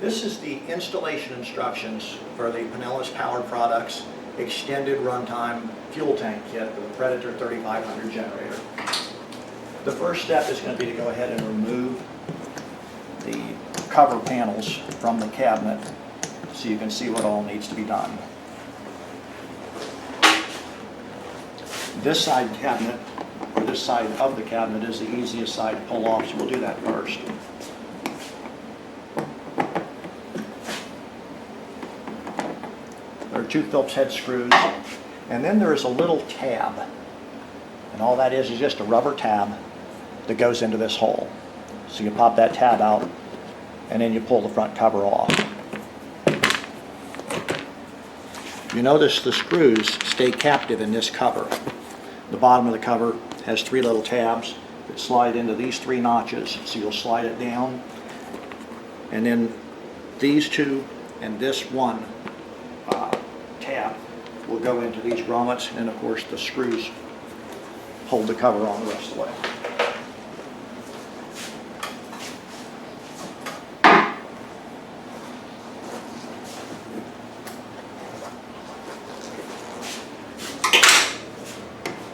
This is the installation instructions for the Pinellas Powered Products Extended Runtime Fuel Tank Kit for the Predator 3500 generator. The first step is going to be to go ahead and remove the cover panels from the cabinet so you can see what all needs to be done. This side cabinet, or this side of the cabinet, is the easiest side to pull off, so we'll do that first. There are 2 Phillips head screws, and then there is a little tab. And all that is just a rubber tab that goes into this hole. So you pop that tab out, and then you pull the front cover off. You notice the screws stay captive in this cover. The bottom of the cover has 3 little tabs that slide into these 3 notches. So you'll slide it down, and then these 2 and this 1 tab will go into these grommets, and of course the screws hold the cover on the rest of the way.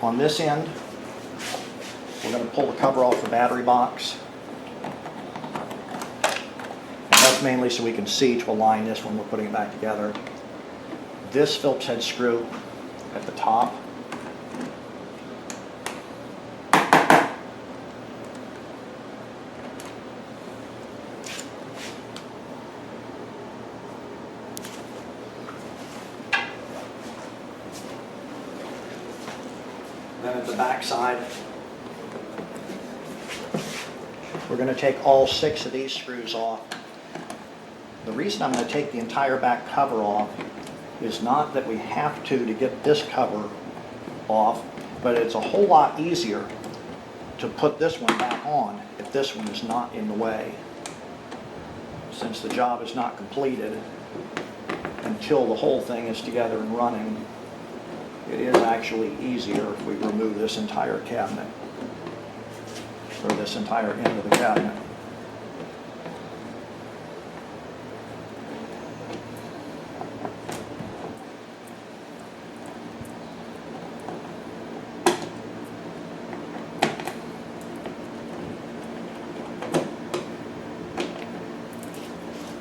On this end, we're going to pull the cover off the battery box. And that's mainly so we can see to align this when we're putting it back together. This Phillips head screw at the top. Then at the back side, we're going to take all 6 of these screws off. The reason I'm going to take the entire back cover off is not that we have to get this cover off, but it's a whole lot easier to put this one back on if this one is not in the way. Since the job is not completed until the whole thing is together and running, it is actually easier if we remove this entire cabinet, or this entire end of the cabinet.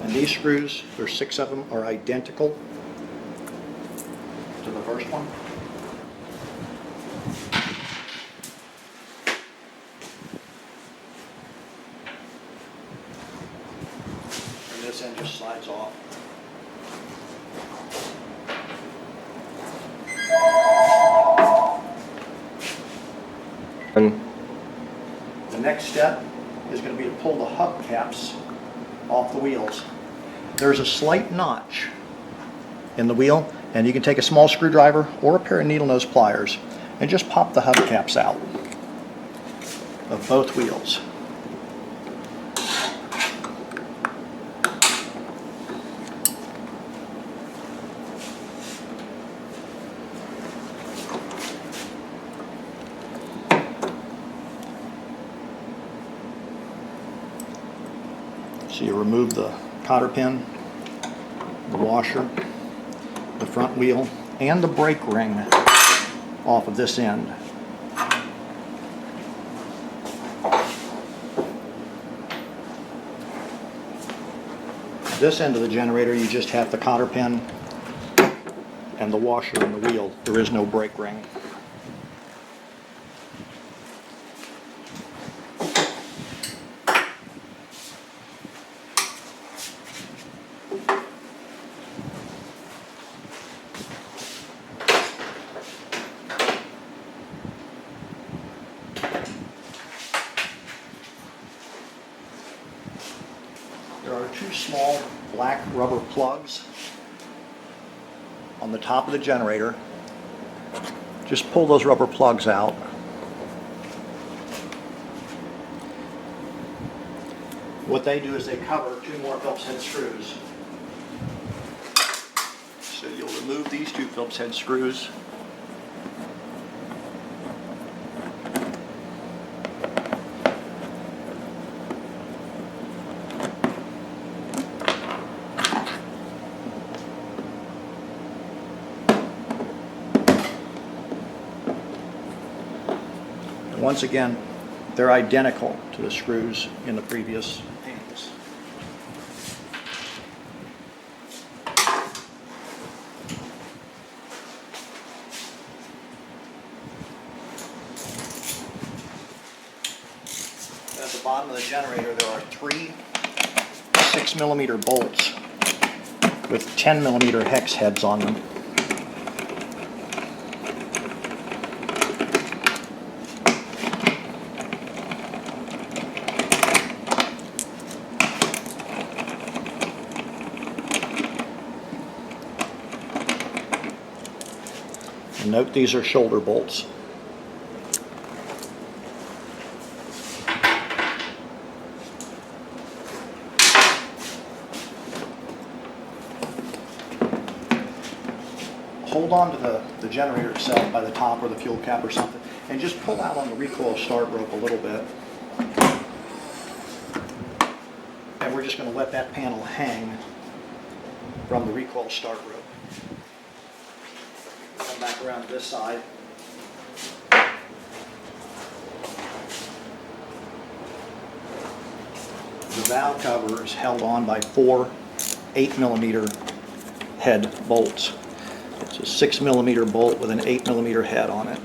And these screws, there's 6 of them, are identical to the first one. And this end just slides off. And The next step is going to be to pull the hubcaps off the wheels. There's a slight notch in the wheel, and you can take a small screwdriver or a pair of needle nose pliers and just pop the hubcaps out of both wheels. So you remove the cotter pin, the washer, the front wheel, and the brake ring off of this end. This end of the generator, you just have the cotter pin and the washer and the wheel. There is no brake ring. There are 2 small black rubber plugs on the top of the generator. Just pull those rubber plugs out. What they do is they cover 2 more Phillips head screws. So you'll remove these 2 Phillips head screws. once again, they're identical to the screws in the previous panels. At the bottom of the generator, there are 3 6mm bolts with 10mm hex heads on them. And note these are shoulder bolts. Hold on to the generator itself by the top or the fuel cap or something, and just pull out on the recoil start rope a little bit. And we're just going to let that panel hang from the recoil start rope. Come back around to this side. The valve cover is held on by 4 8mm head bolts. It's a 6mm bolt with an 8mm head on it.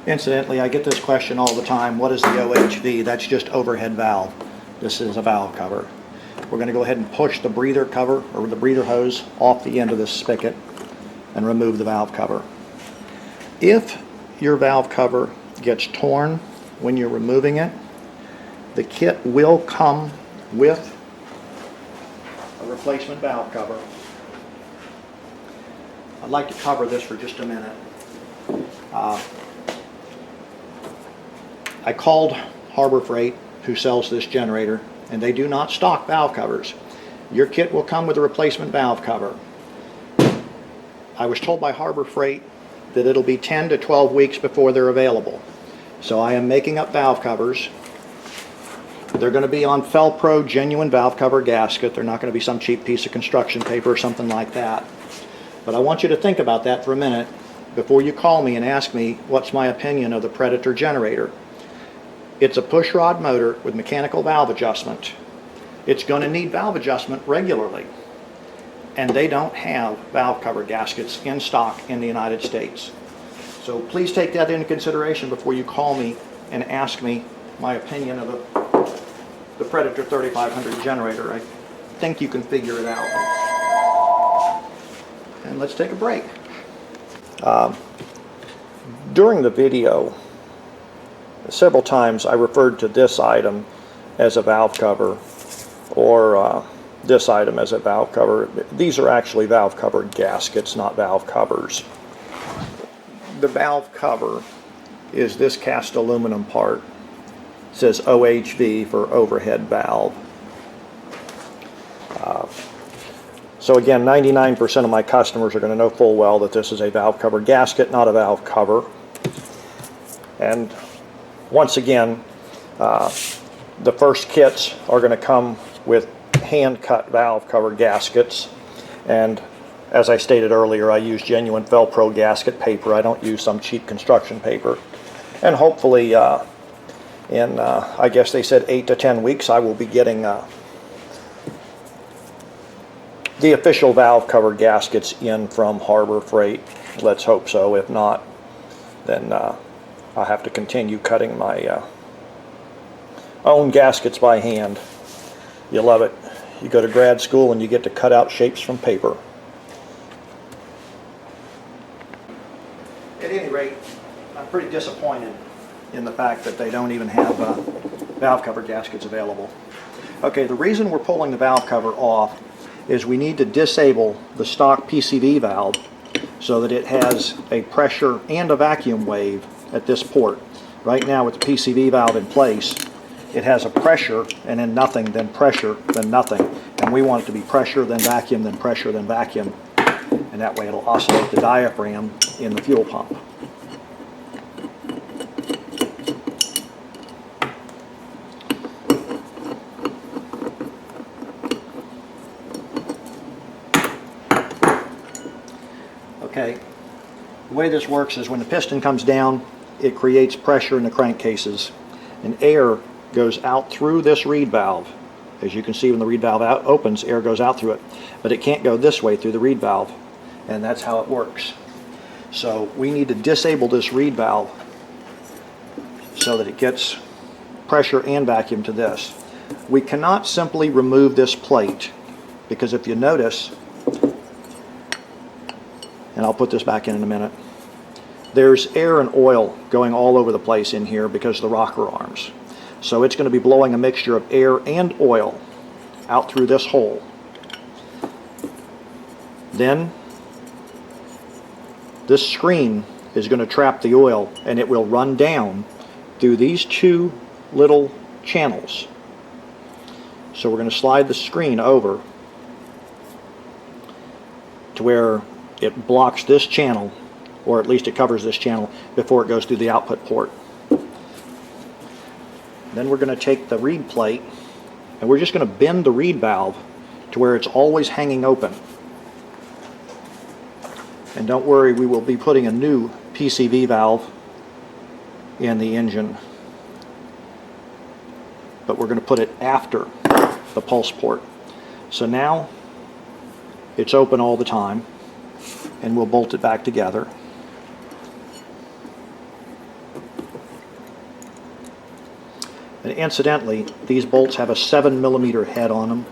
Incidentally, I get this question all the time, what is the OHV? That's just overhead valve. This is a valve cover. We're going to go ahead and push the breather cover, or the breather hose, off the end of this spigot and remove the valve cover. If your valve cover gets torn when you're removing it, the kit will come with a replacement valve cover. I'd like to cover this for just a minute. I called Harbor Freight, who sells this generator, and they do not stock valve covers. Your kit will come with a replacement valve cover. I was told by Harbor Freight that it'll be 10 to 12 weeks before they're available. So I am making up valve covers. They're going to be on Felpro genuine valve cover gasket. They're not going to be some cheap piece of construction paper or something like that. But I want you to think about that for a minute before you call me and ask me what's my opinion of the Predator generator. It's a push rod motor with mechanical valve adjustment. It's going to need valve adjustment regularly. And they don't have valve cover gaskets in stock in the United States. So please take that into consideration before you call me and ask me my opinion of the Predator 3500 generator. I think you can figure it out. And let's take a break. During the video, several times I referred to this item as a valve cover, or this item as a valve cover. These are actually valve cover gaskets, not valve covers. The valve cover is this cast aluminum part. It says OHV for overhead valve. So again, 99% of my customers are going to know full well that this is a valve cover gasket, not a valve cover. And once again, the first kits are going to come with hand-cut valve cover gaskets, and as I stated earlier, I use genuine Felpro gasket paper. I don't use some cheap construction paper. And hopefully in I guess they said 8 to 10 weeks I will be getting the official valve cover gaskets in from Harbor Freight. Let's hope so. If not, then I'll have to continue cutting my own gaskets by hand. You love it. You go to grad school and you get to cut out shapes from paper. At any rate, I'm pretty disappointed in the fact that they don't even have valve cover gaskets available. Okay, the reason we're pulling the valve cover off is we need to disable the stock PCV valve so that it has a pressure and a vacuum wave at this port. Right now with the PCV valve in place, it has a pressure and then nothing, then pressure, then nothing. And we want it to be pressure, then vacuum, then pressure, then vacuum. And that way it'll oscillate the diaphragm in the fuel pump. Okay, the way this works is when the piston comes down, it creates pressure in the crankcases, and air goes out through this reed valve. As you can see, when the reed valve opens, air goes out through it, but it can't go this way through the reed valve, and that's how it works. So we need to disable this reed valve so that it gets pressure and vacuum to this. We cannot simply remove this plate, because if you notice, and I'll put this back in a minute, there's air and oil going all over the place in here because of the rocker arms. So it's going to be blowing a mixture of air and oil out through this hole. Then this screen is going to trap the oil, and it will run down through these two little channels. So we're going to slide the screen over to where it blocks this channel, or at least it covers this channel before it goes through the output port. Then we're going to take the reed plate and we're just going to bend the reed valve to where it's always hanging open. And don't worry, we will be putting a new PCV valve in the engine, but we're going to put it after the pulse port. So now it's open all the time, and we'll bolt it back together. And incidentally, these bolts have a 7mm head on them.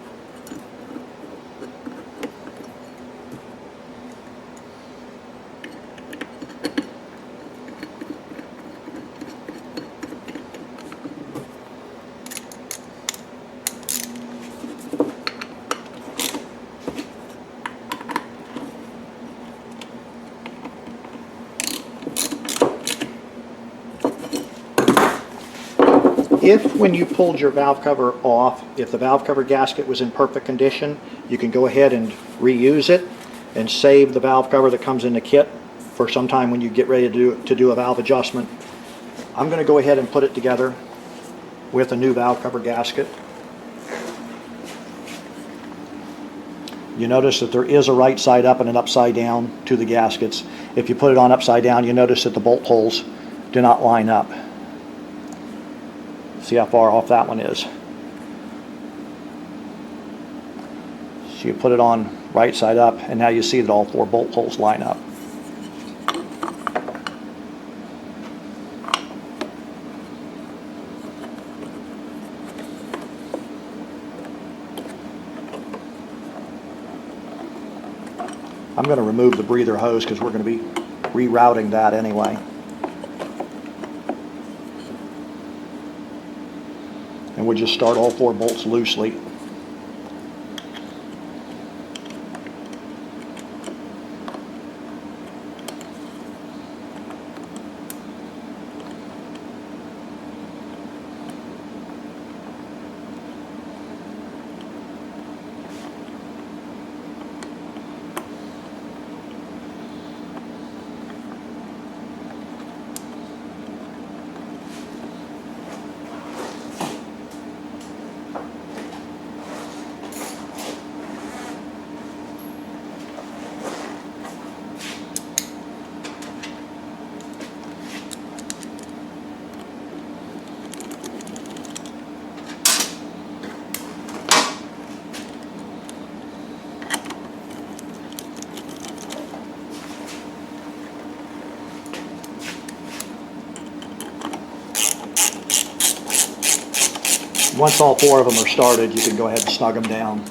If when you pulled your valve cover off, if the valve cover gasket was in perfect condition, you can go ahead and reuse it and save the valve cover that comes in the kit for some time when you get ready to do a valve adjustment. I'm going to go ahead and put it together with a new valve cover gasket. You notice that there is a right side up and an upside down to the gaskets. If you put it on upside down, you notice that the bolt holes do not line up. See how far off that one is. So you put it on right side up, and now you see that all 4 bolt holes line up. I'm going to remove the breather hose because we're going to be rerouting that anyway. And we'll just start all 4 bolts loosely. Once all 4 of them are started, you can go ahead and snug them down.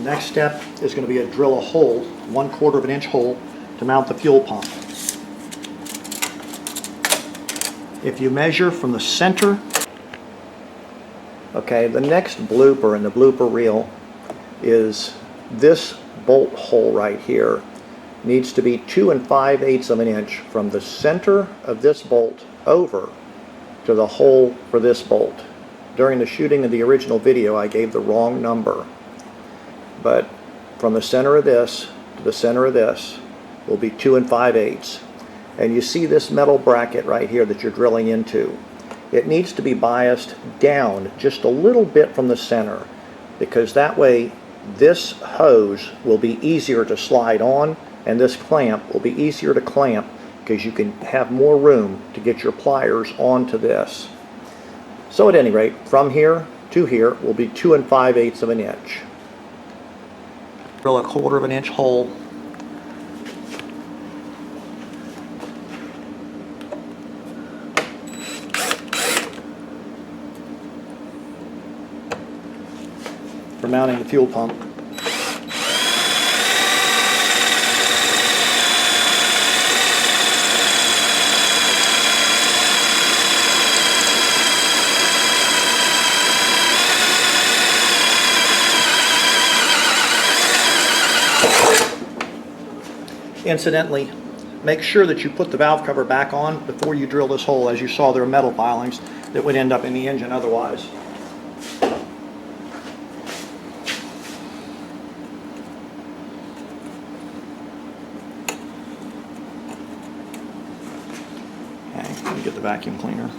next step is going to be to drill a hole, 1/4 of an inch hole, to mount the fuel pump. If you measure from the center, okay, the next blooper in the blooper reel is this bolt hole right here. Needs to be 2 5/8 of an inch from the center of this bolt over to the hole for this bolt. During the shooting of the original video, I gave the wrong number. But from the center of this to the center of this will be 2 5/8. And you see this metal bracket right here that you're drilling into. It needs to be biased down just a little bit from the center, because that way this hose will be easier to slide on and this clamp will be easier to clamp, because you can have more room to get your pliers onto this. So at any rate, from here to here will be 2 5/8 of an inch. Drill a 1/4 of an inch hole. For mounting the fuel pump. Incidentally, make sure that you put the valve cover back on before you drill this hole. As you saw, there are metal filings that would end up in the engine otherwise. Okay, let me get the vacuum cleaner.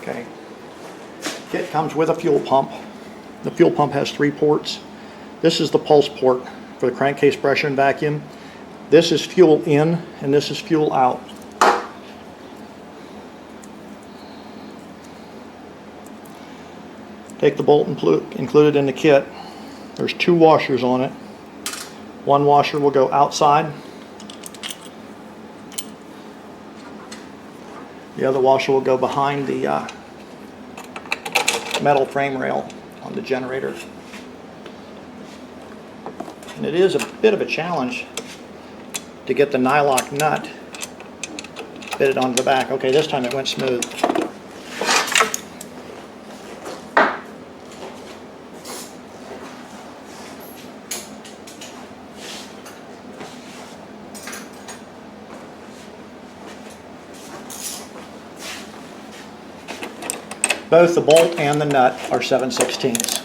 Okay. Kit comes with a fuel pump. The fuel pump has 3 ports. This is the pulse port for the crankcase pressure and vacuum. This is fuel in and this is fuel out. Take the bolt included in the kit. There's 2 washers on it. One washer will go outside. The other washer will go behind the metal frame rail on the generator. And it is a bit of a challenge to get the nylock nut fitted onto the back. Okay, this time it went smooth. Both the bolt and the nut are 7/16.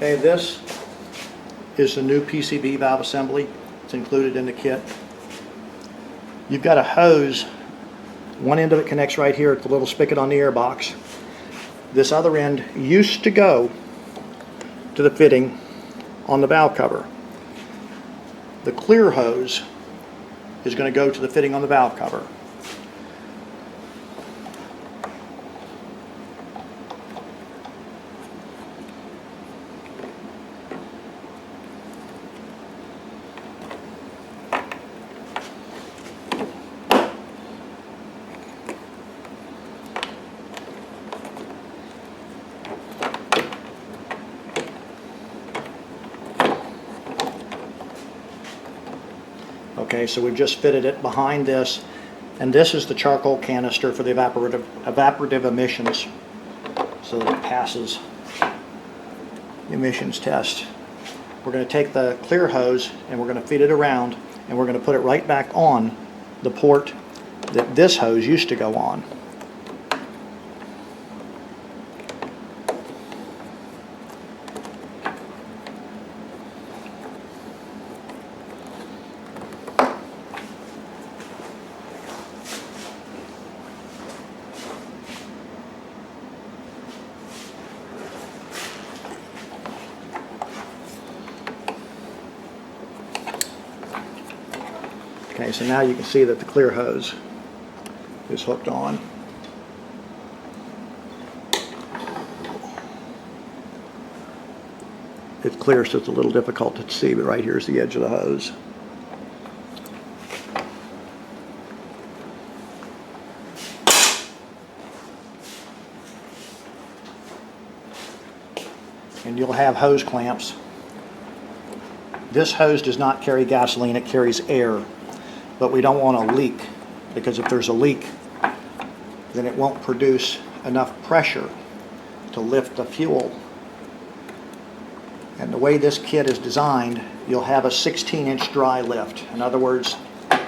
Okay, this is the new PCB valve assembly. It's included in the kit. You've got a hose. One end of it connects right here at the little spigot on the air box. This other end used to go to the fitting on the valve cover. The clear hose is going to go to the fitting on the valve cover. Okay, so we've just fitted it behind this, and this is the charcoal canister for the evaporative emissions, so that it passes the emissions test. We're going to take the clear hose and we're going to feed it around, and we're going to put it right back on the port that this hose used to go on. Okay, so now you can see that the clear hose is hooked on. It's clear, so it's a little difficult to see, but right here is the edge of the hose. And you'll have hose clamps. This hose does not carry gasoline, it carries air. But we don't want a leak, because if there's a leak, then it won't produce enough pressure to lift the fuel. And the way this kit is designed, you'll have a 16-inch dry lift. In other words,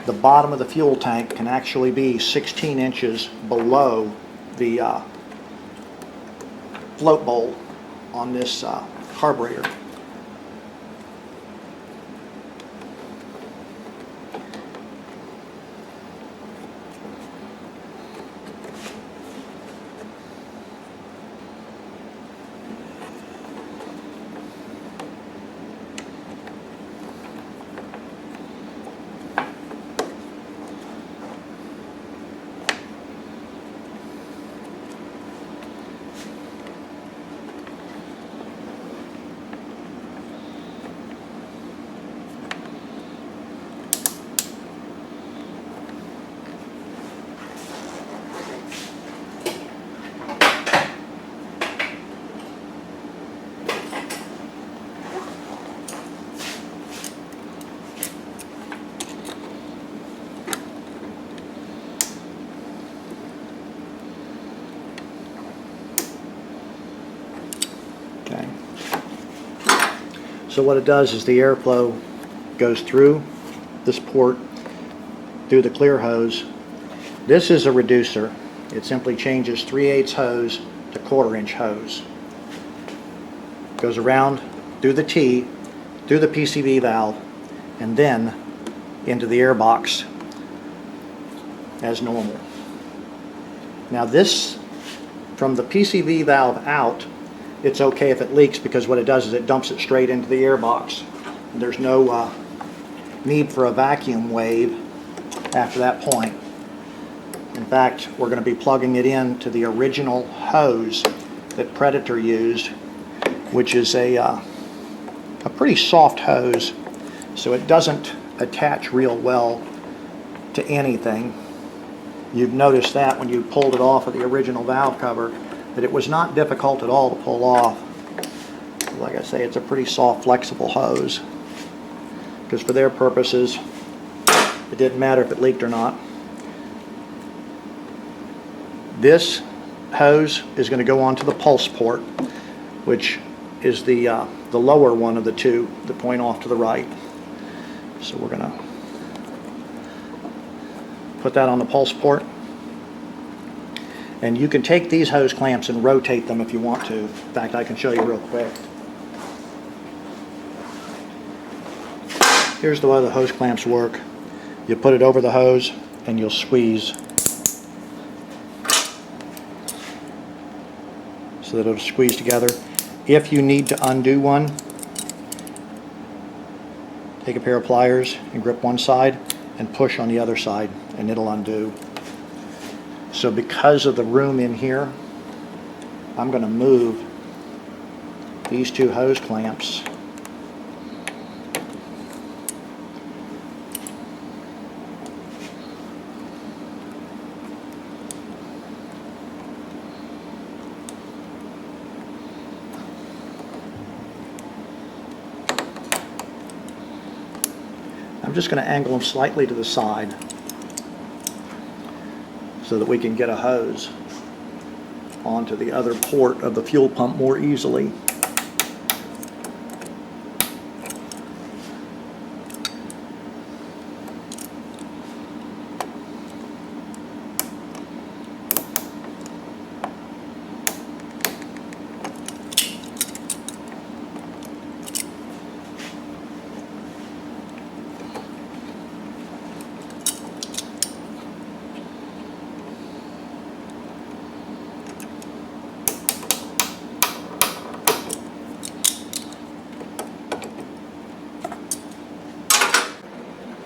the bottom of the fuel tank can actually be 16 inches below the float bowl on this carburetor. Okay. So what it does is the airflow goes through this port, through the clear hose. This is a reducer. It simply changes 3/8 hose to 1/4-inch hose. Goes around through the T, through the PCV valve, and then into the air box as normal. Now this, from the PCV valve out, it's okay if it leaks, because what it does is it dumps it straight into the air box. There's no need for a vacuum wave after that point. In fact, we're going to be plugging it in to the original hose that Predator used, which is a pretty soft hose, so it doesn't attach real well to anything. You've noticed that when you pulled it off of the original valve cover, that it was not difficult at all to pull off. Like I say, it's a pretty soft, flexible hose, because for their purposes, it didn't matter if it leaked or not. This hose is going to go onto the pulse port, which is the lower one of the two that point off to the right. So we're going to put that on the pulse port. And you can take these hose clamps and rotate them if you want to. In fact, I can show you real quick. Here's the way the hose clamps work. You put it over the hose and you'll squeeze so that it'll squeeze together. If you need to undo one, take a pair of pliers and grip one side and push on the other side, and it'll undo. So because of the room in here, I'm going to move these two hose clamps I'm just going to angle them slightly to the side so that we can get a hose onto the other port of the fuel pump more easily.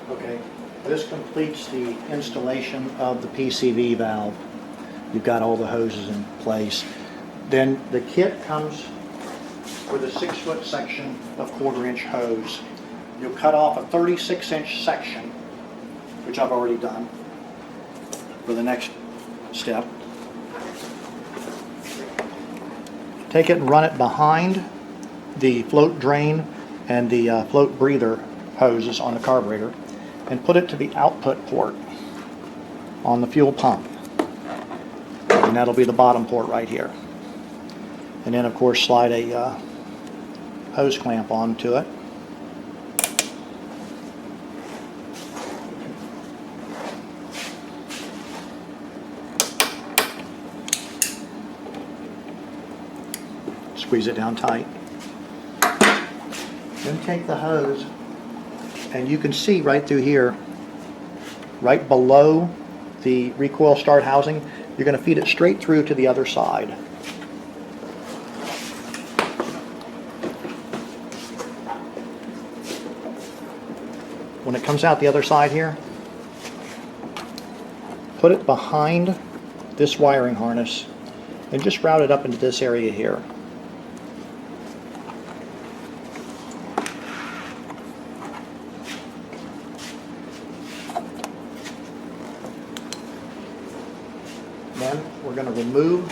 Okay, this completes the installation of the PCV valve. You've got all the hoses in place. Then the kit comes with a 6-foot section of 1/4-inch hose. You'll cut off a 36-inch section, which I've already done for the next step. Take it and run it behind the float drain and the float breather hoses on the carburetor, and put it to the output port on the fuel pump. And that'll be the bottom port right here. And then of course slide a hose clamp onto it. Squeeze it down tight. Then take the hose, and you can see right through here, right below the recoil start housing, you're going to feed it straight through to the other side. When it comes out the other side here, put it behind this wiring harness and just route it up into this area here. Then we're going to remove.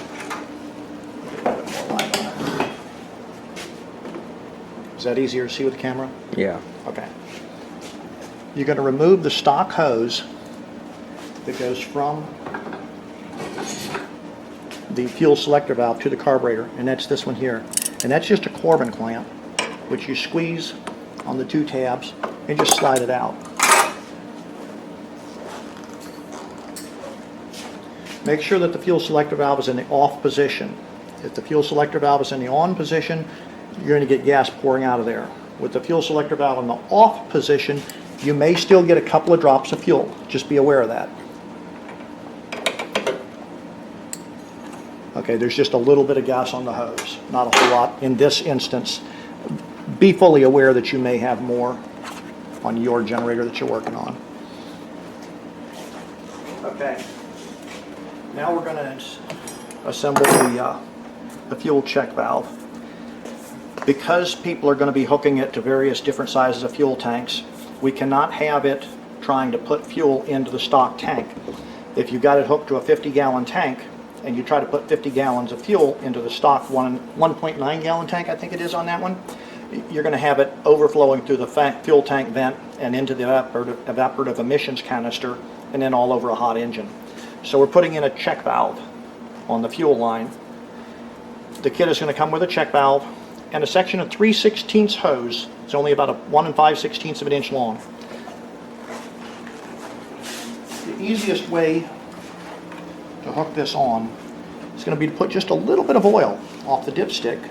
Is that easier to see with the camera? Yeah. Okay. You're going to remove the stock hose that goes from the fuel selector valve to the carburetor, and that's this one here. And that's just a Corbin clamp, which you squeeze on the 2 tabs and just slide it out. Make sure that the fuel selector valve is in the off position. If the fuel selector valve is in the on position, you're going to get gas pouring out of there. With the fuel selector valve in the off position, you may still get a couple of drops of fuel. Just be aware of that. Okay, there's just a little bit of gas on the hose, not a whole lot in this instance. Be fully aware that you may have more on your generator that you're working on. Okay. Now we're going to assemble the fuel check valve. Because people are going to be hooking it to various different sizes of fuel tanks, we cannot have it trying to put fuel into the stock tank. If you got it hooked to a 50-gallon tank and you try to put 50 gallons of fuel into the stock 1.9 gallon tank, I think it is on that one, you're going to have it overflowing through the fuel tank vent and into the evaporative emissions canister and then all over a hot engine. So we're putting in a check valve on the fuel line. The kit is going to come with a check valve and a section of 3/16 hose. It's only about 1 5/16 of an inch long. The easiest way to hook this on is going to be to put just a little bit of oil off the dipstick.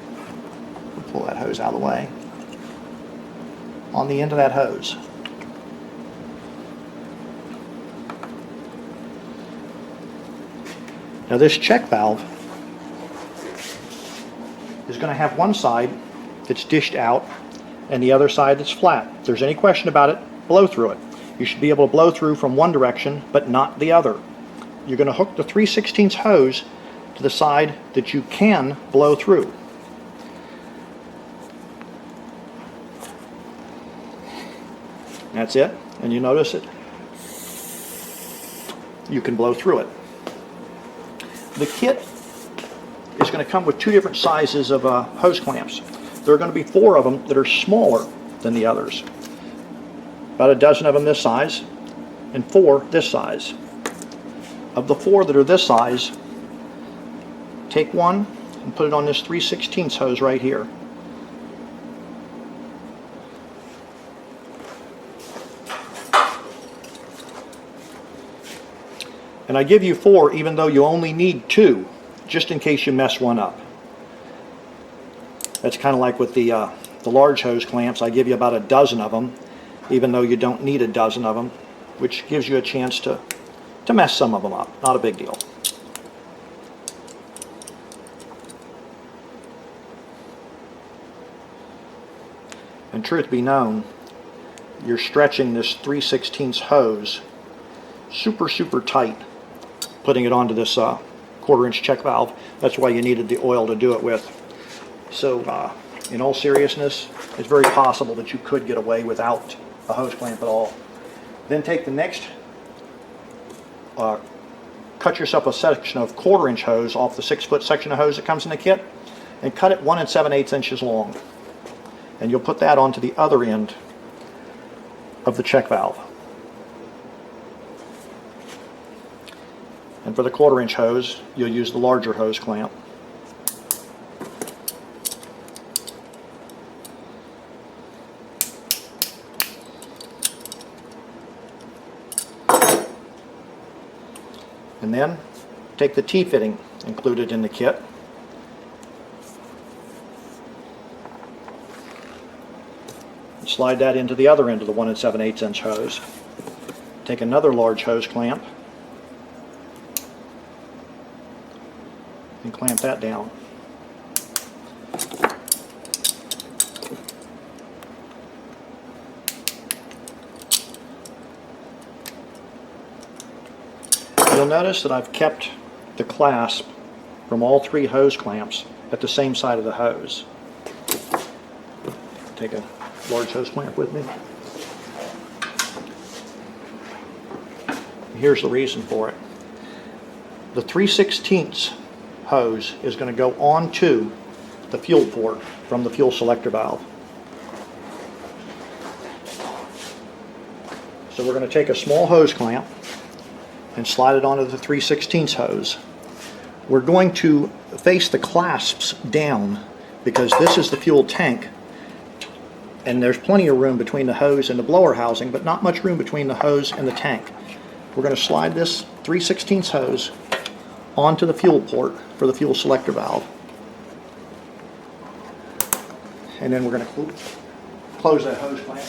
We'll pull that hose out of the way. On the end of that hose. Now this check valve is going to have one side that's dished out and the other side that's flat. If there's any question about it, blow through it. You should be able to blow through from one direction but not the other. You're going to hook the 3/16 hose to the side that you can blow through. That's it, and you notice it. You can blow through it. The kit is going to come with 2 different sizes of hose clamps. There are going to be 4 of them that are smaller than the others. about a dozen of them this size, and 4 this size. Of the 4 that are this size, take one and put it on this 3/16 hose right here. And I give you 4 even though you only need 2, just in case you mess one up. That's kind of like with the large hose clamps. I give you about a dozen of them, even though you don't need a dozen of them, which gives you a chance to mess some of them up. Not a big deal. And truth be known, you're stretching this 3/16 hose super tight, putting it onto this 1/4-inch check valve. That's why you needed the oil to do it with. So in all seriousness, it's very possible that you could get away without a hose clamp at all. Then take the next, cut yourself a section of 1/4-inch hose off the 6-foot section of hose that comes in the kit, and cut it 1 7/8 inches long. And you'll put that onto the other end of the check valve. And for the 1/4-inch hose, you'll use the larger hose clamp. And then take the T-fitting included in the kit. And slide that into the other end of the 1 7/8 inch hose. Take another large hose clamp and clamp that down. You'll notice that I've kept the clasp from all 3 hose clamps at the same side of the hose. Take a large hose clamp with me. Here's the reason for it. The 3/16 hose is going to go onto the fuel port from the fuel selector valve. So we're going to take a small hose clamp and slide it onto the 3/16 hose. We're going to face the clasps down because this is the fuel tank, and there's plenty of room between the hose and the blower housing, but not much room between the hose and the tank. We're going to slide this 3/16 hose onto the fuel port for the fuel selector valve, and then we're going to close that hose clamp.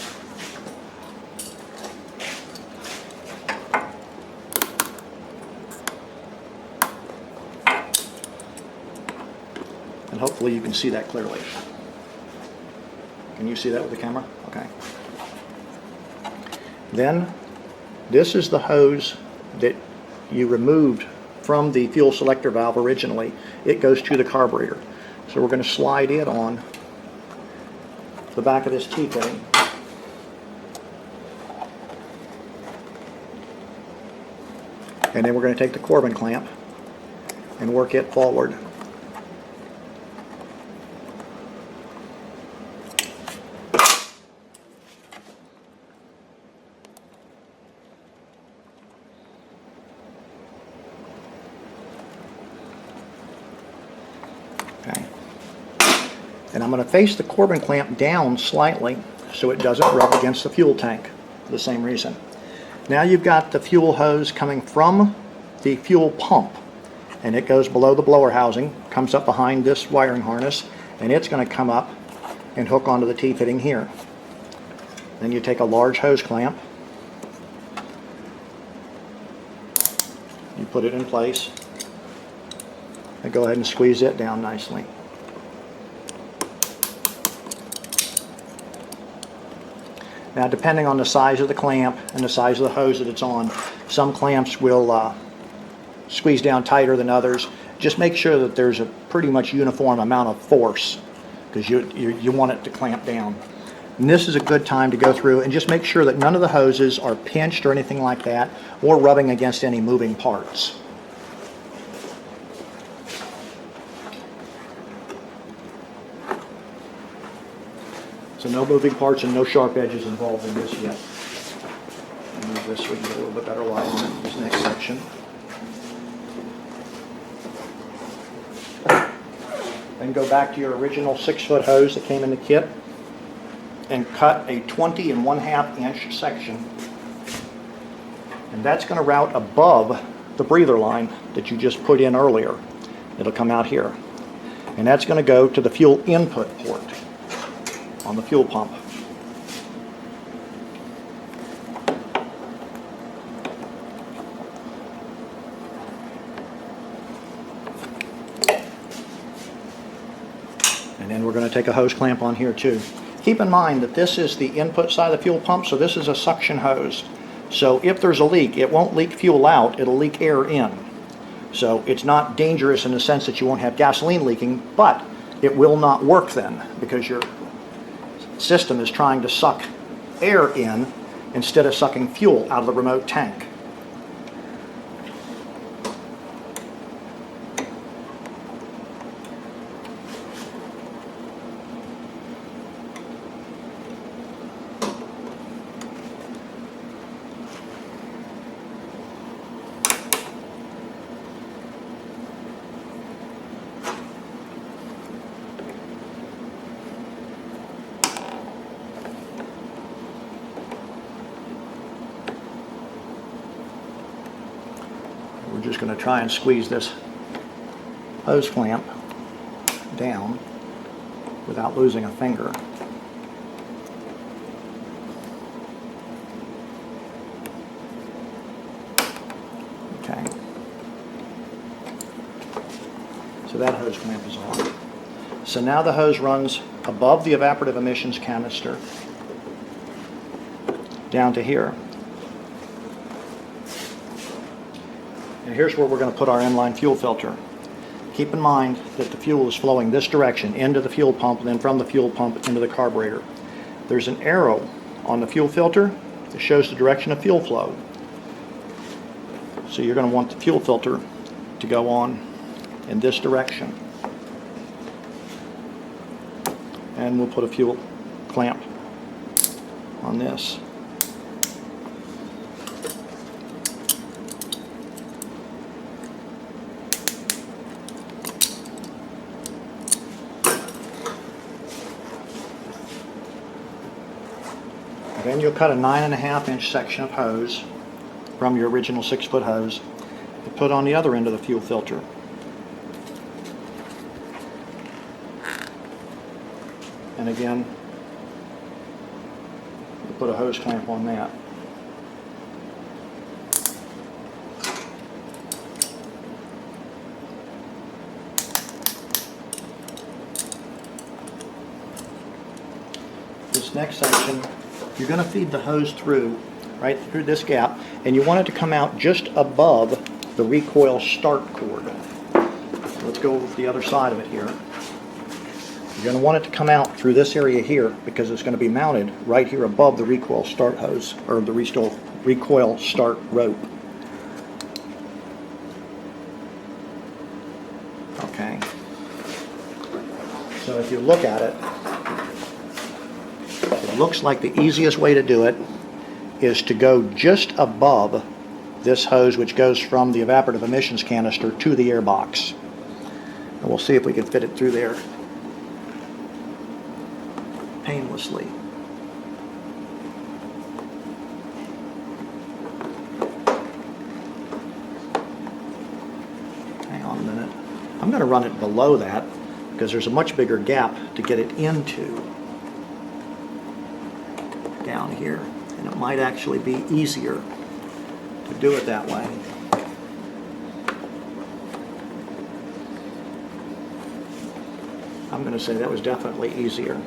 And hopefully you can see that clearly. Can you see that with the camera? Okay. Then this is the hose that you removed from the fuel selector valve originally. It goes to the carburetor. So we're going to slide it on the back of this T-fitting. And then we're going to take the Corbin clamp and work it forward. Okay. And I'm going to face the Corbin clamp down slightly so it doesn't rub against the fuel tank for the same reason. Now you've got the fuel hose coming from the fuel pump, and it goes below the blower housing, comes up behind this wiring harness, and it's going to come up and hook onto the T-fitting here. Then you take a large hose clamp, you put it in place, and go ahead and squeeze it down nicely. Now, depending on the size of the clamp and the size of the hose that it's on, some clamps will squeeze down tighter than others. Just make sure that there's a pretty much uniform amount of force, because you want it to clamp down. And this is a good time to go through and just make sure that none of the hoses are pinched or anything like that, or rubbing against any moving parts. So no moving parts and no sharp edges involved in this yet. this so we can get a little bit better light on this next section. Then go back to your original 6-foot hose that came in the kit and cut a 20 1/2 inch section. And that's going to route above the breather line that you just put in earlier. It'll come out here. And that's going to go to the fuel input port on the fuel pump. And then we're going to take a hose clamp on here too. Keep in mind that this is the input side of the fuel pump, so this is a suction hose. So if there's a leak, it won't leak fuel out, it'll leak air in. So it's not dangerous in the sense that you won't have gasoline leaking, but it will not work then because your system is trying to suck air in instead of sucking fuel out of the remote tank. We're just going to try and squeeze this hose clamp down without losing a finger. Okay. So that hose clamp is on. So now the hose runs above the evaporative emissions canister down to here. And here's where we're going to put our inline fuel filter. Keep in mind that the fuel is flowing this direction into the fuel pump and then from the fuel pump into the carburetor. There's an arrow on the fuel filter that shows the direction of fuel flow. So you're going to want the fuel filter to go on in this direction. And we'll put a fuel clamp on this. Then you'll cut a 9 1/2 inch section of hose from your original 6-foot hose to put on the other end of the fuel filter. And again, you put a hose clamp on that. This next section, you're going to feed the hose through, right through this gap, and you want it to come out just above the recoil start cord. So let's go with the other side of it here. You're going to want it to come out through this area here because it's going to be mounted right here above the recoil start hose, or the recoil start rope. Okay. So if you look at it, it looks like the easiest way to do it is to go just above this hose, which goes from the evaporative emissions canister to the air box. And we'll see if we can fit it through there painlessly. Hang on a minute. I'm going to run it below that because there's a much bigger gap to get it into down here, and it might actually be easier to do it that way. I'm going to say that was definitely easier.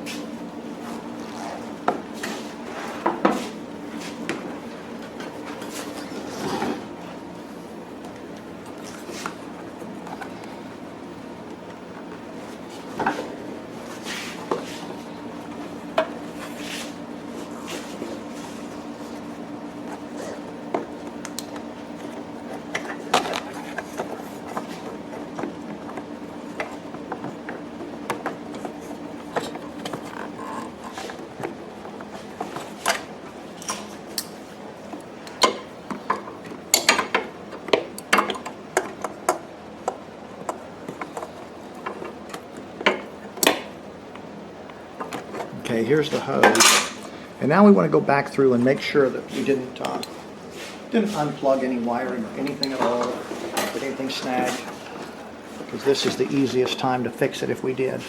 Okay, here's the hose. And now we want to go back through and make sure that we didn't unplug any wiring or anything at all, get anything snagged, because this is the easiest time to fix it if we did.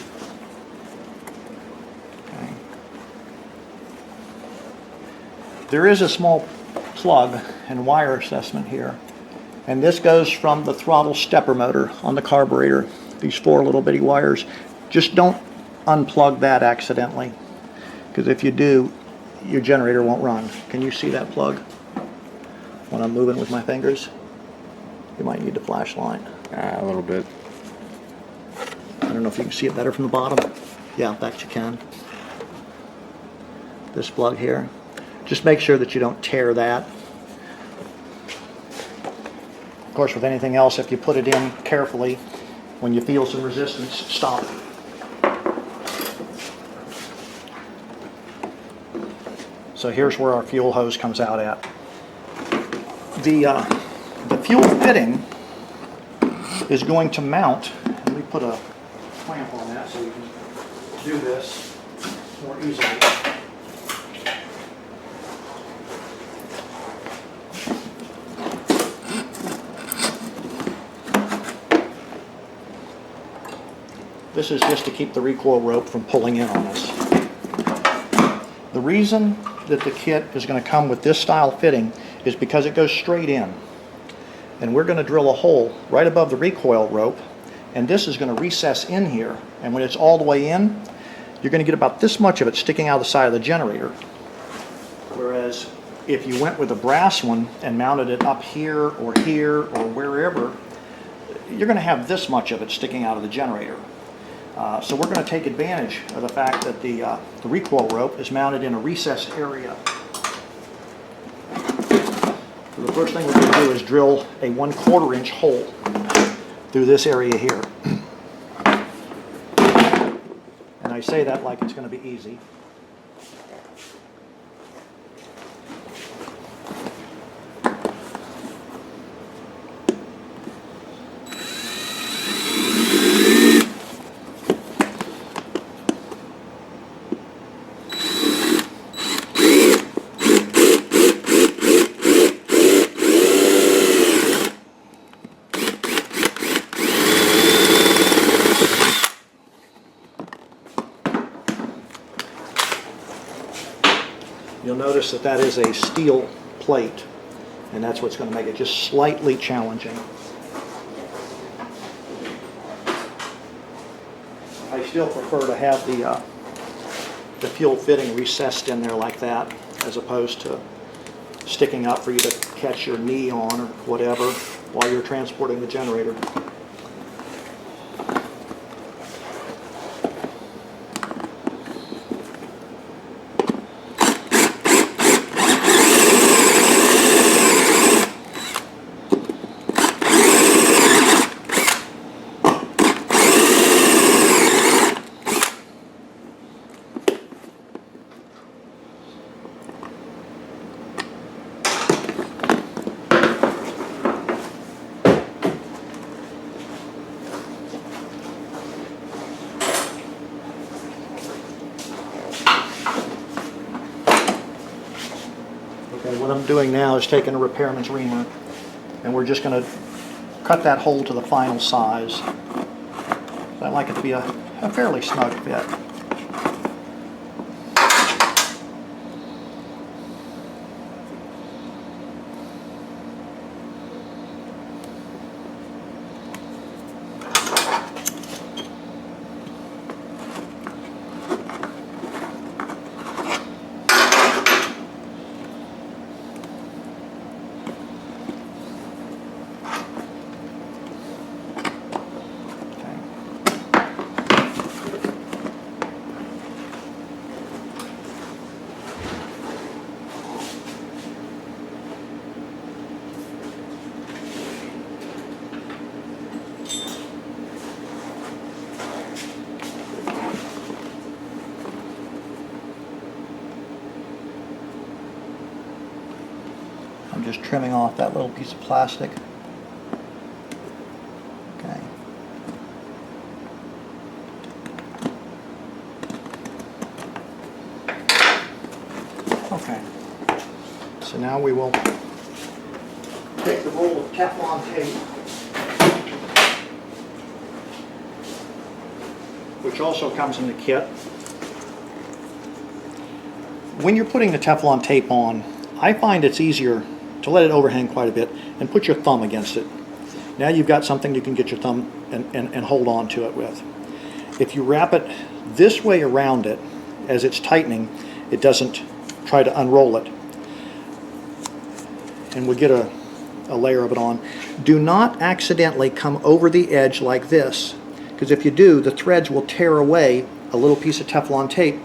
Okay. There is a small plug and wire assessment here, and this goes from the throttle stepper motor on the carburetor. These 4 little bitty wires. Just don't unplug that accidentally, because if you do, your generator won't run. Can you see that plug when I'm moving with my fingers? You might need a flashlight. A little bit. I don't know if you can see it better from the bottom. Yeah, that you can. This plug here. Just make sure that you don't tear that. Of course, with anything else, if you put it in carefully, when you feel some resistance, stop it. So here's where our fuel hose comes out at. The fuel fitting is going to mount, and we put a clamp on that so we can do this more easily. This is just to keep the recoil rope from pulling in on us. The reason that the kit is going to come with this style fitting is because it goes straight in. And we're going to drill a hole right above the recoil rope, and this is going to recess in here. And when it's all the way in, you're going to get about this much of it sticking out of the side of the generator. Whereas if you went with a brass one and mounted it up here or wherever, you're going to have this much of it sticking out of the generator. So we're going to take advantage of the fact that the recoil rope is mounted in a recessed area. So the first thing we're going to do is drill a 1/4 inch hole through this area here. And I say that like it's going to be easy. You'll notice that that is a steel plate, and that's what's going to make it just slightly challenging. I still prefer to have the fuel fitting recessed in there like that, as opposed to sticking up for you to catch your knee on or whatever while you're transporting the generator. What I'm doing now is taking a repairman's reamer, and we're just going to cut that hole to the final size. I like it to be a fairly snug fit. I'm just trimming off that little piece of plastic. Okay. now we will take the roll of Teflon tape, which also comes in the kit. When you're putting the Teflon tape on, I find it's easier to let it overhang quite a bit and put your thumb against it. Now you've got something you can get your thumb and hold on to it with. If you wrap it this way around it, as it's tightening, it doesn't try to unroll it. And we get a layer of it on. Do not accidentally come over the edge like this, because if you do, the threads will tear away a little piece of Teflon tape,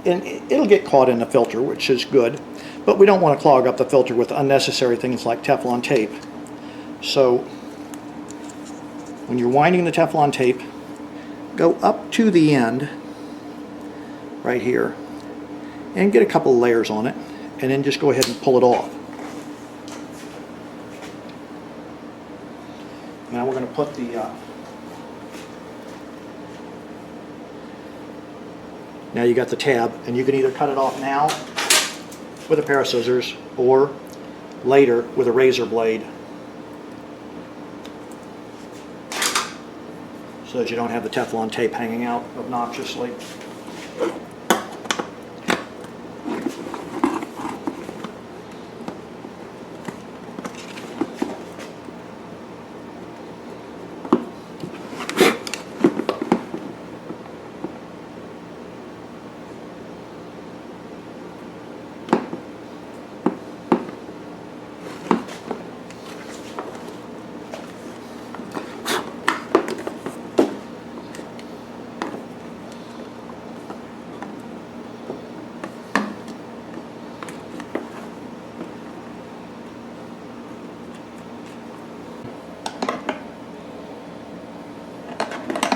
and it'll get caught in the filter, which is good, but we don't want to clog up the filter with unnecessary things like Teflon tape. So when you're winding the Teflon tape, go up to the end right here and get a couple of layers on it, and then just go ahead and pull it off. Now we're going to put the now you got the tab, and you can either cut it off now with a pair of scissors or later with a razor blade, so that you don't have the Teflon tape hanging out obnoxiously.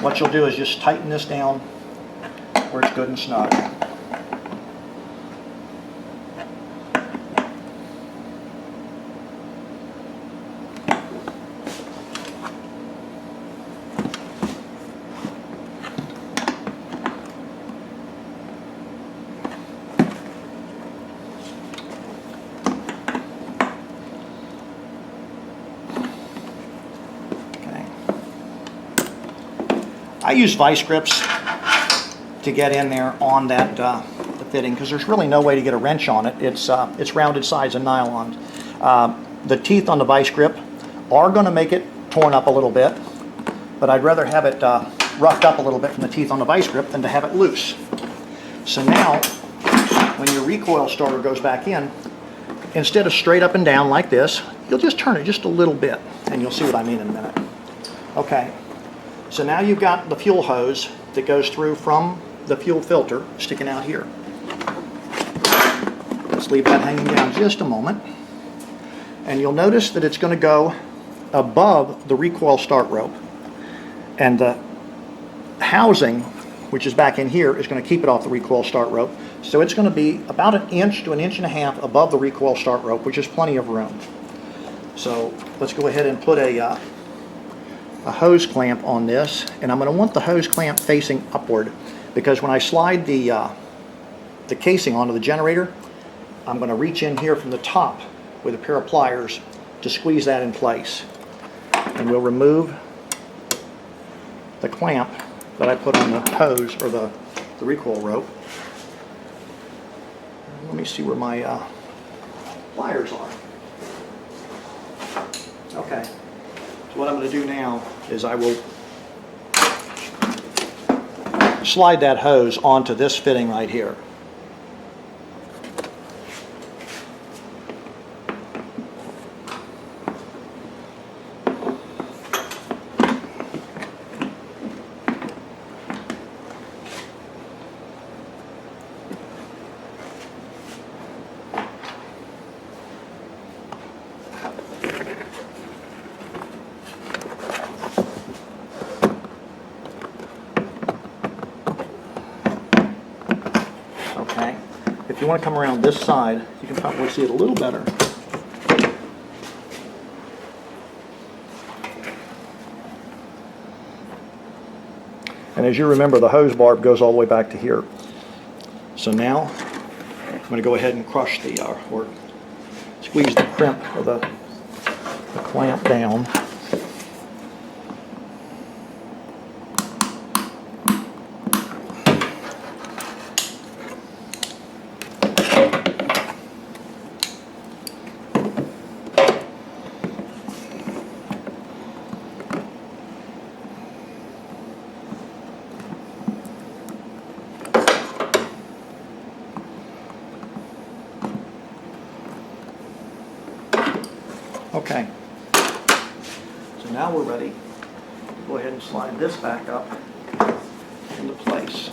What you'll do is just tighten this down where it's good and snug. I use vice grips to get in there on that the fitting, because there's really no way to get a wrench on it. It's rounded sides of nylon. The teeth on the vice grip are going to make it torn up a little bit, but I'd rather have it roughed up a little bit from the teeth on the vice grip than to have it loose. So now, when your recoil starter goes back in, instead of straight up and down like this, you'll just turn it just a little bit, and you'll see what I mean in a minute. Okay. So now you've got the fuel hose that goes through from the fuel filter sticking out here. Let's leave that hanging down just a moment. And you'll notice that it's going to go above the recoil start rope. And the housing, which is back in here, is going to keep it off the recoil start rope. So it's going to be about 1 inch to 1.5 inches above the recoil start rope, which is plenty of room. So let's go ahead and put a hose clamp on this, and I'm going to want the hose clamp facing upward, because when I slide the casing onto the generator, I'm going to reach in here from the top with a pair of pliers to squeeze that in place. And we'll remove the clamp that I put on the hose, or the recoil rope. Let me see where my pliers are. Okay. So what I'm going to do now is I will slide that hose onto this fitting right here. If you want to come around this side, you can probably see it a little better. And as you remember, the hose barb goes all the way back to here. So now I'm going to go ahead and crush the, or squeeze the crimp of the clamp down. Okay, so now we're ready to go ahead and slide this back up into place.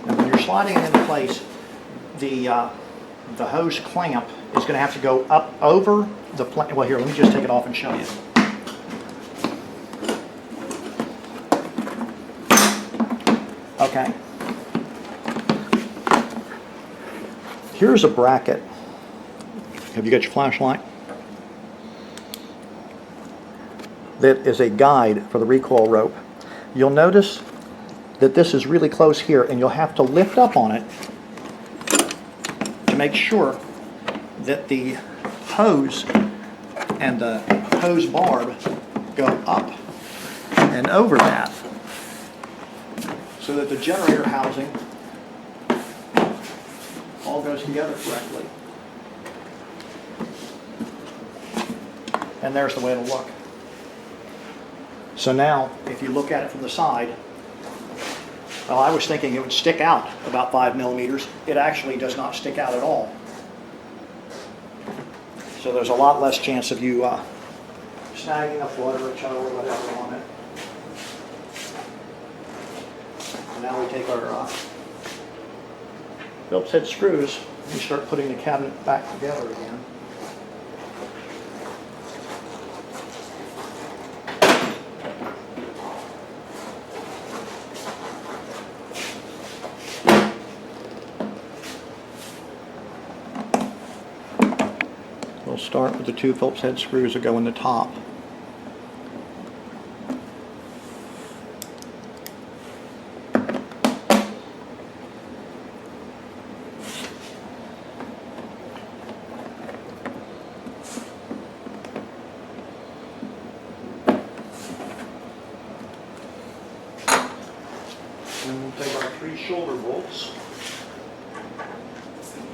Now when you're sliding it into place, the hose clamp is going to have to go up over the well, here, let me just take it off and show you. Okay. Here's a bracket. Have you got your flashlight? That is a guide for the recoil rope. You'll notice that this is really close here, and you'll have to lift up on it to make sure that the hose and the hose barb go up and over that, so that the generator housing all goes together correctly. And there's the way it'll look. So now, if you look at it from the side, well, I was thinking it would stick out about 5 millimeters. It actually does not stick out at all. So there's a lot less chance of you snagging a foot or a toe or whatever on it. And now we take our Phillips head screws and start putting the cabinet back together again. We'll start with the 2 Phillips head screws that go in the top. And we'll take our 3 shoulder bolts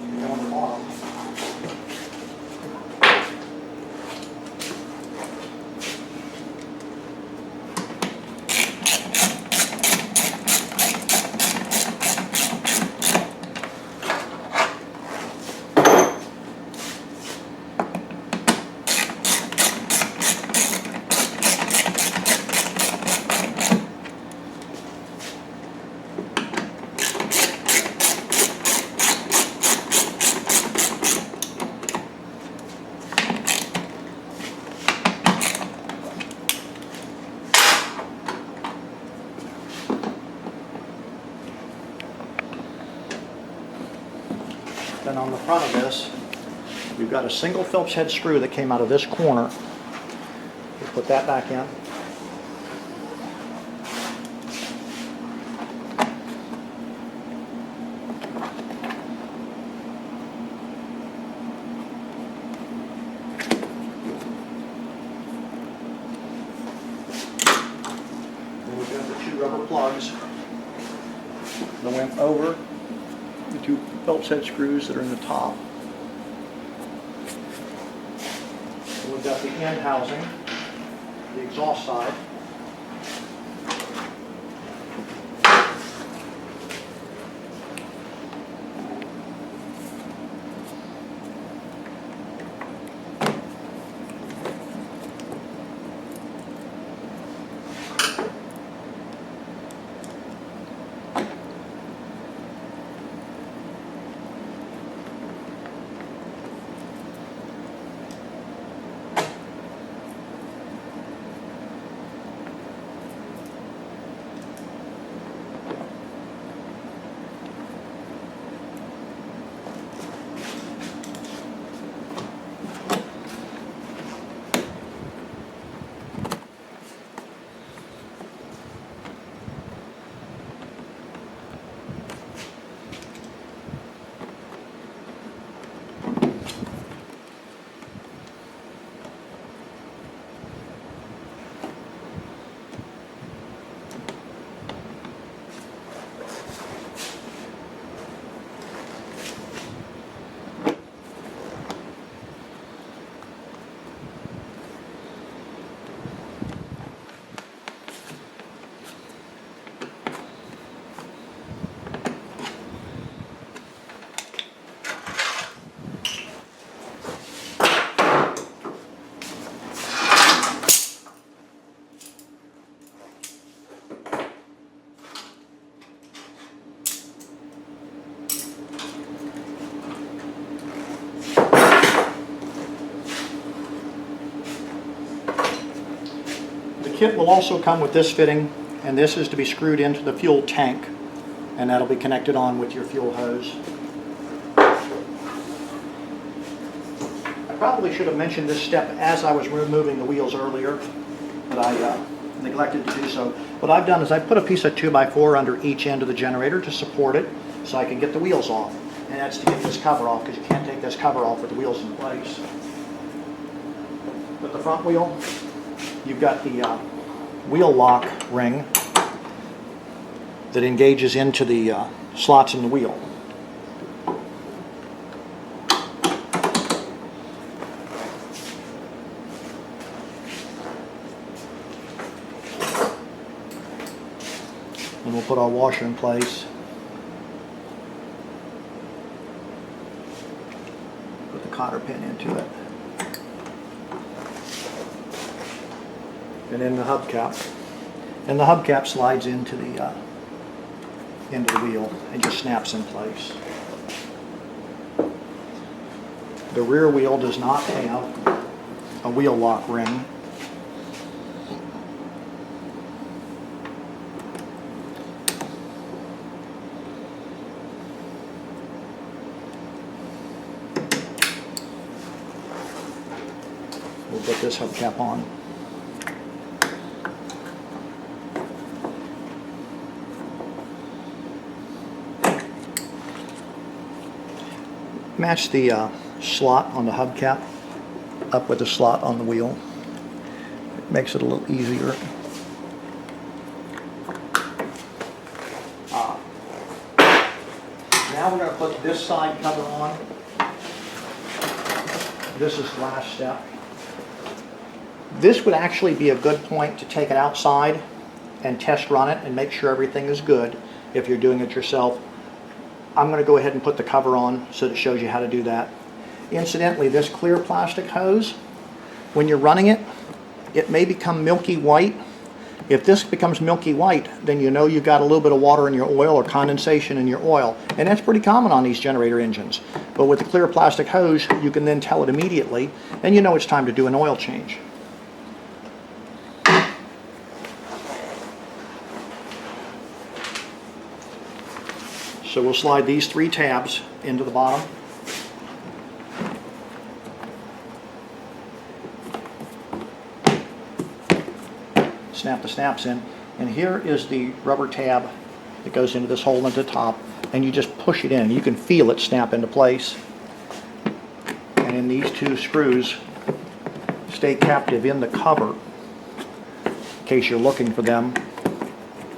and go on the bottom. Then on the front of this, we've got a single Phillips head screw that came out of this corner. We'll put that back in. And we've got the 2 rubber plugs that went over the 2 Phillips head screws that are in the top. And we've got the end housing, the exhaust side. kit will also come with this fitting, and this is to be screwed into the fuel tank, and that'll be connected on with your fuel hose. I probably should have mentioned this step as I was removing the wheels earlier, but I neglected to do so. What I've done is I put a piece of 2x4 under each end of the generator to support it so I can get the wheels off. And that's to get this cover off, because you can't take this cover off with the wheels in place. With the front wheel, you've got the wheel lock ring that engages into the slots in the wheel. And we'll put our washer in place. Put the cotter pin into it. And then the hubcap. And the hubcap slides into the wheel and just snaps in place. The rear wheel does not have a wheel lock ring. We'll put this hubcap on. Match the slot on the hubcap up with the slot on the wheel. It makes it a little easier. Now we're going to put this side cover on. This is the last step. This would actually be a good point to take it outside and test run it and make sure everything is good if you're doing it yourself. I'm going to go ahead and put the cover on so that it shows you how to do that. Incidentally, this clear plastic hose, when you're running it, it may become milky white. If this becomes milky white, then you know you've got a little bit of water in your oil or condensation in your oil. And that's pretty common on these generator engines. But with the clear plastic hose, you can then tell it immediately, and you know it's time to do an oil change. So we'll slide these 3 tabs into the bottom. Snap the snaps in. And here is the rubber tab that goes into this hole at the top. And you just push it in. You can feel it snap into place. And then these 2 screws stay captive in the cover in case you're looking for them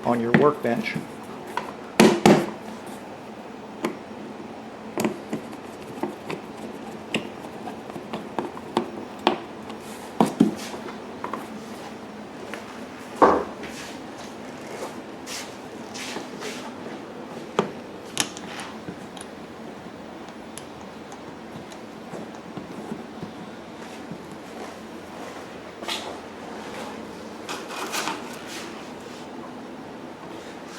on your workbench.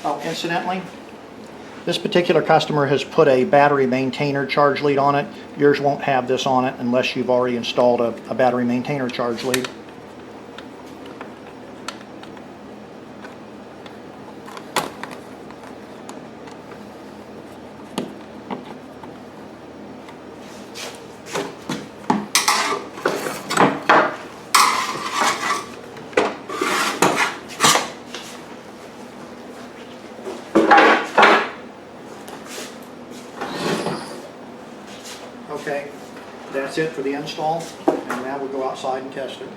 Oh, incidentally, this particular customer has put a battery maintainer charge lead on it. Yours won't have this on it unless you've already installed a battery maintainer charge lead. Okay, that's it for the install, and now we'll go outside and test it.